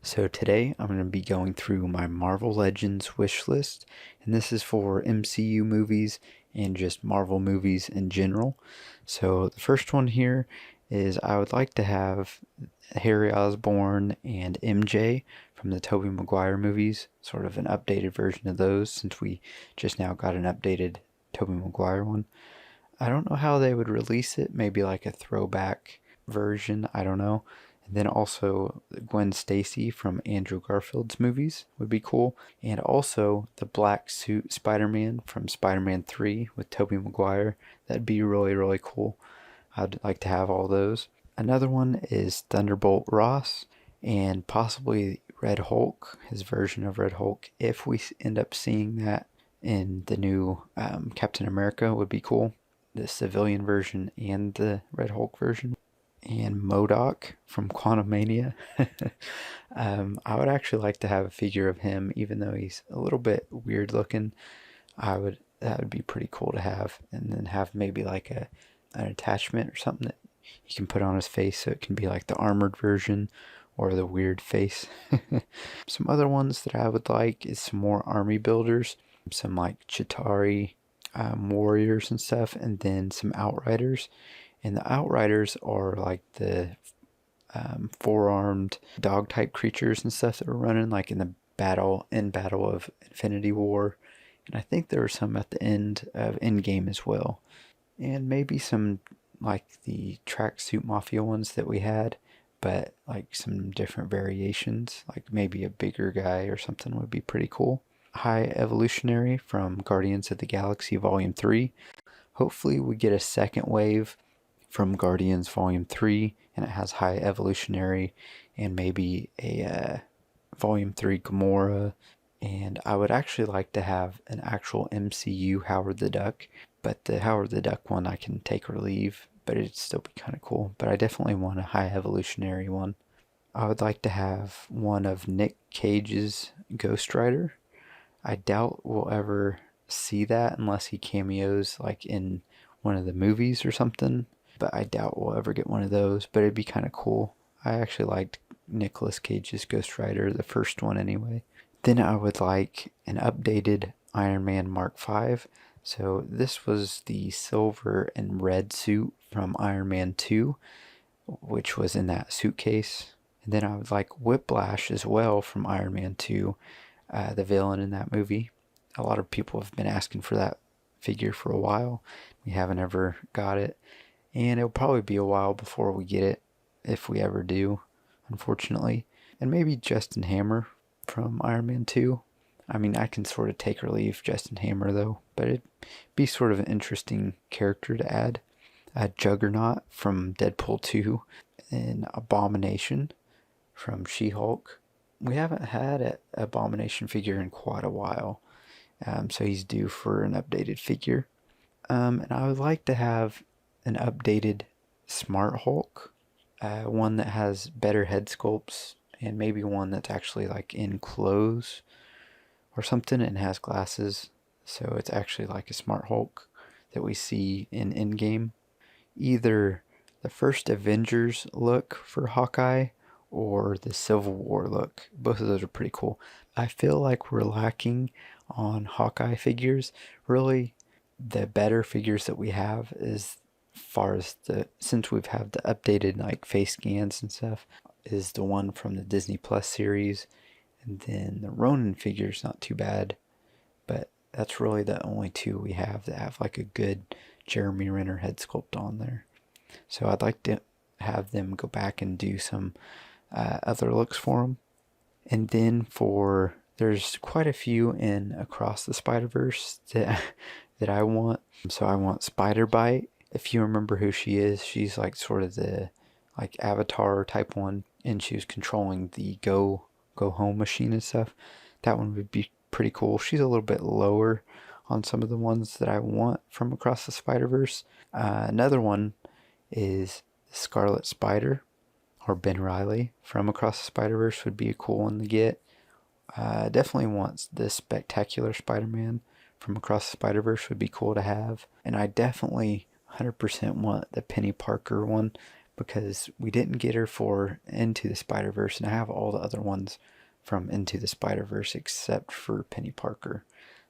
So today I'm going to be going through my Marvel Legends wish list, and this is for MCU movies and just Marvel movies in general. So the first one here is I would like to have Harry Osborn and MJ from the Tobey Maguire movies, sort of an updated version of those since we just now got an updated Tobey Maguire one. I don't know how they would release it, maybe like a throwback version, I don't know. And then also Gwen Stacy from Andrew Garfield's movies would be cool. And also the black suit Spider-Man from Spider-Man 3 with Tobey Maguire. That'd be really, really cool. I'd like to have all those. Another one is Thunderbolt Ross and possibly Red Hulk, his version of Red Hulk. If we end up seeing that in the new Captain America, would be cool. The civilian version and the Red Hulk version. And MODOK from Quantumania. I would actually like to have a figure of him, even though he's a little bit weird looking. That would be pretty cool to have, and then have maybe like an attachment or something that you can put on his face, so it can be like the armored version or the weird face. Some other ones that I would like is some more army builders, some like Chitauri warriors and stuff, and then some Outriders. And the Outriders are like the four-armed dog-type creatures and stuff that were running like in the battle of Infinity War. And I think there were some at the end of Endgame as well. And maybe some like the tracksuit mafia ones that we had, but like some different variations, like maybe a bigger guy or something would be pretty cool. High Evolutionary from Guardians of the Galaxy Volume 3. Hopefully we get a second wave from Guardians Volume 3, and it has High Evolutionary and maybe a Volume 3 Gamora. And I would actually like to have an actual MCU Howard the Duck, but the Howard the Duck one I can take or leave, but it'd still be kind of cool. But I definitely want a High Evolutionary one. I would like to have one of Nick Cage's Ghost Rider. I doubt we'll ever see that unless he cameos like in one of the movies or something, but I doubt we'll ever get one of those, but it'd be kind of cool. I actually liked Nicolas Cage's Ghost Rider, the first one anyway. Then I would like an updated Iron Man Mark V. So this was the silver and red suit from Iron Man 2, which was in that suitcase. And then I would like Whiplash as well from Iron Man 2, the villain in that movie. A lot of people have been asking for that figure for a while. We haven't ever got it. And it'll probably be a while before we get it, if we ever do, unfortunately. And maybe Justin Hammer from Iron Man 2. I mean, I can sort of take or leave Justin Hammer, though, but it'd be sort of an interesting character to add. Juggernaut from Deadpool 2, and Abomination from She-Hulk. We haven't had an Abomination figure in quite a while, so he's due for an updated figure. And I would like to have an updated Smart Hulk, one that has better head sculpts, and maybe one that's actually like in clothes or something and has glasses, so it's actually like a Smart Hulk that we see in Endgame. Either the first Avengers look for Hawkeye or the Civil War look. Both of those are pretty cool. I feel like we're lacking on Hawkeye figures. Really, the better figures that we have is far as since we've had the updated like face scans and stuff, is the one from the Disney Plus series, and then the Ronin figure's not too bad, but that's really the only two we have that have like a good Jeremy Renner head sculpt on there. So I'd like to have them go back and do some other looks for them. And then there's quite a few in Across the Spider-Verse that I want. So I want Spider-Bite. If you remember who she is, she's like sort of the like Avatar type one, and she was controlling the go home machine and stuff. That one would be pretty cool. She's a little bit lower on some of the ones that I want from Across the Spider-Verse. Another one is Scarlet Spider, or Ben Reilly from Across the Spider-Verse would be a cool one to get. Definitely wants the Spectacular Spider-Man from Across the Spider-Verse would be cool to have. And I definitely 100% want the Penny Parker one, because we didn't get her for Into the Spider-Verse, and I have all the other ones from Into the Spider-Verse except for Penny Parker.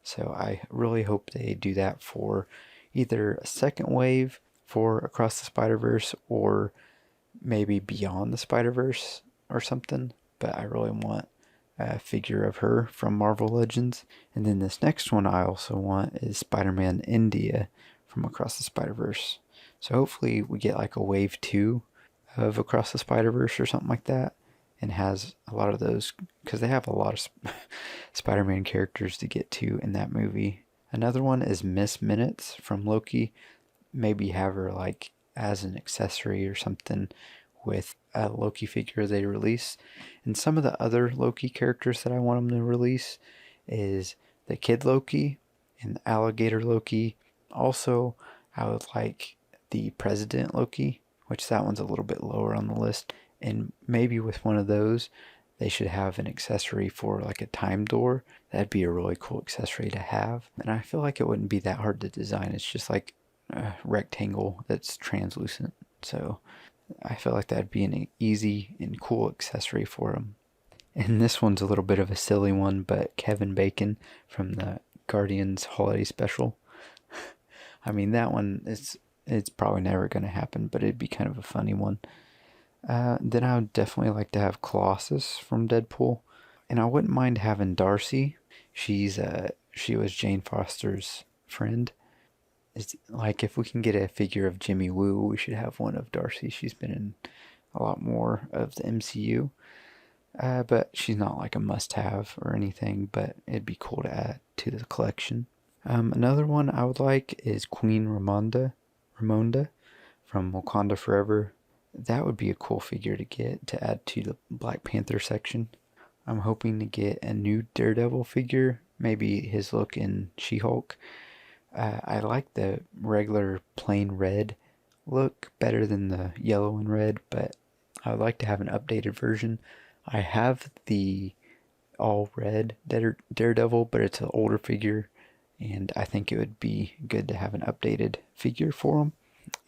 So I really hope they do that for either a second wave for Across the Spider-Verse or maybe Beyond the Spider-Verse or something. But I really want a figure of her from Marvel Legends. And then this next one I also want is Spider-Man India from Across the Spider-Verse. So hopefully we get like a wave 2 of Across the Spider-Verse or something like that, and has a lot of those, because they have a lot of Spider-Man characters to get to in that movie. Another one is Miss Minutes from Loki. Maybe have her like as an accessory or something with a Loki figure they release. And some of the other Loki characters that I want them to release is the Kid Loki and the Alligator Loki. Also, I would like the President Loki, which that one's a little bit lower on the list. And maybe with one of those, they should have an accessory for like a time door. That'd be a really cool accessory to have. And I feel like it wouldn't be that hard to design. It's just like a rectangle that's translucent. So I feel like that'd be an easy and cool accessory for them. And this one's a little bit of a silly one, but Kevin Bacon from the Guardians Holiday Special. I mean, that one it's probably never going to happen, but it'd be kind of a funny one. Then I would definitely like to have Colossus from Deadpool, and I wouldn't mind having Darcy. She was Jane Foster's friend. It's like if we can get a figure of Jimmy Woo, we should have one of Darcy. She's been in a lot more of the MCU, but she's not like a must-have or anything. But it'd be cool to add to the collection. Another one I would like is Queen Ramonda from Wakanda Forever. That would be a cool figure to get to add to the Black Panther section. I'm hoping to get a new Daredevil figure, maybe his look in She-Hulk. I like the regular plain red look better than the yellow and red, but I would like to have an updated version. I have the all red Daredevil, but it's an older figure, and I think it would be good to have an updated figure for him.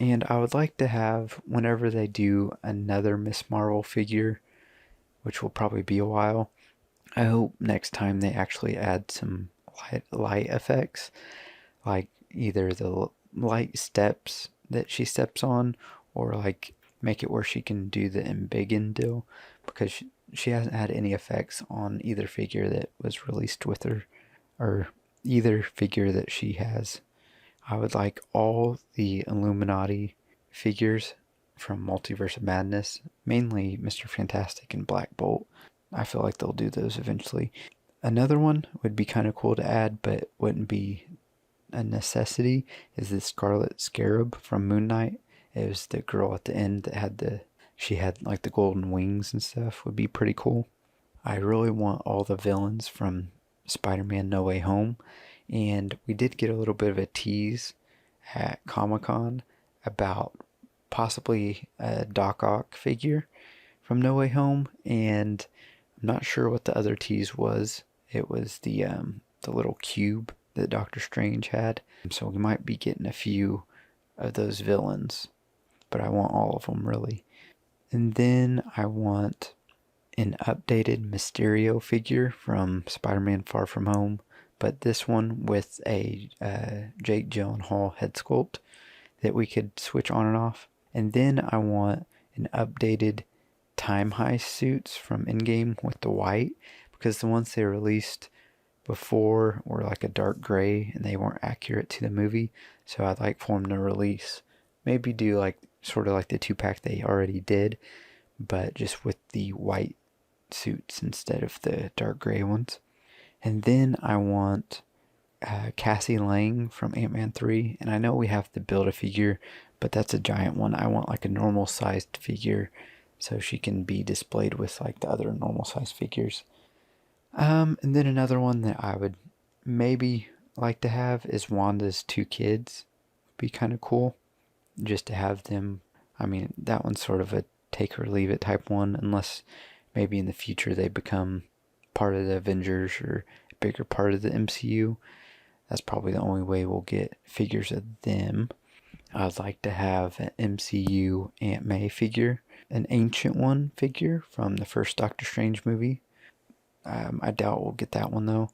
And I would like to have, whenever they do another Miss Marvel figure, which will probably be a while, I hope next time they actually add some light effects, like either the light steps that she steps on, or like make it where she can do the embiggen deal, because she hasn't had any effects on either figure that was released with her, or either figure that she has. I would like all the Illuminati figures from Multiverse of Madness, mainly Mr. Fantastic and Black Bolt. I feel like they'll do those eventually. Another one would be kind of cool to add, but wouldn't be a necessity, is the Scarlet Scarab from Moon Knight. It was the girl at the end that had she had like the golden wings and stuff. Would be pretty cool. I really want all the villains from Spider-Man No Way Home. And we did get a little bit of a tease at Comic-Con about possibly a Doc Ock figure from No Way Home, and I'm not sure what the other tease was. It was the little cube that Doctor Strange had. So we might be getting a few of those villains, but I want all of them really. And then I want an updated Mysterio figure from Spider-Man Far From Home, but this one with a Jake Gyllenhaal head sculpt that we could switch on and off. And then I want an updated Time Heist suits from Endgame with the white, because the ones they released before were like a dark gray and they weren't accurate to the movie. So I'd like for them to release, maybe do like sort of like the 2-pack they already did, but just with the white suits instead of the dark gray ones. And then I want Cassie Lang from Ant-Man 3. And I know we have to build a figure, but that's a giant one. I want like a normal sized figure so she can be displayed with like the other normal sized figures. And then another one that I would maybe like to have is Wanda's 2 kids. Be kind of cool just to have them. I mean, that one's sort of a take or leave it type one, unless maybe in the future they become part of the Avengers or a bigger part of the MCU. That's probably the only way we'll get figures of them. I'd like to have an MCU Aunt May figure, an ancient one figure from the first Doctor Strange movie. I doubt we'll get that one though.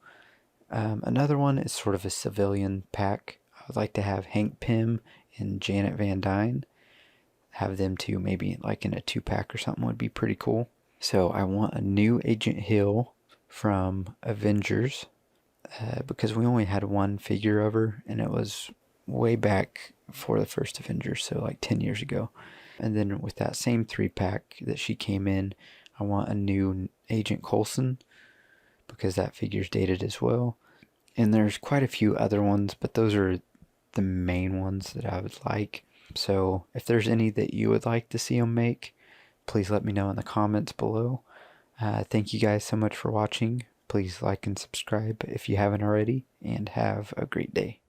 Another one is sort of a civilian pack. I'd like to have Hank Pym and Janet Van Dyne. Have them two maybe like in a 2-pack or something would be pretty cool. So I want a new Agent Hill from Avengers because we only had one figure of her and it was way back for the first Avengers, so like 10 years ago. And then with that same 3-pack that she came in, I want a new Agent Coulson because that figure's dated as well. And there's quite a few other ones, but those are the main ones that I would like. So if there's any that you would like to see them make, please let me know in the comments below. Thank you guys so much for watching. Please like and subscribe if you haven't already, and have a great day.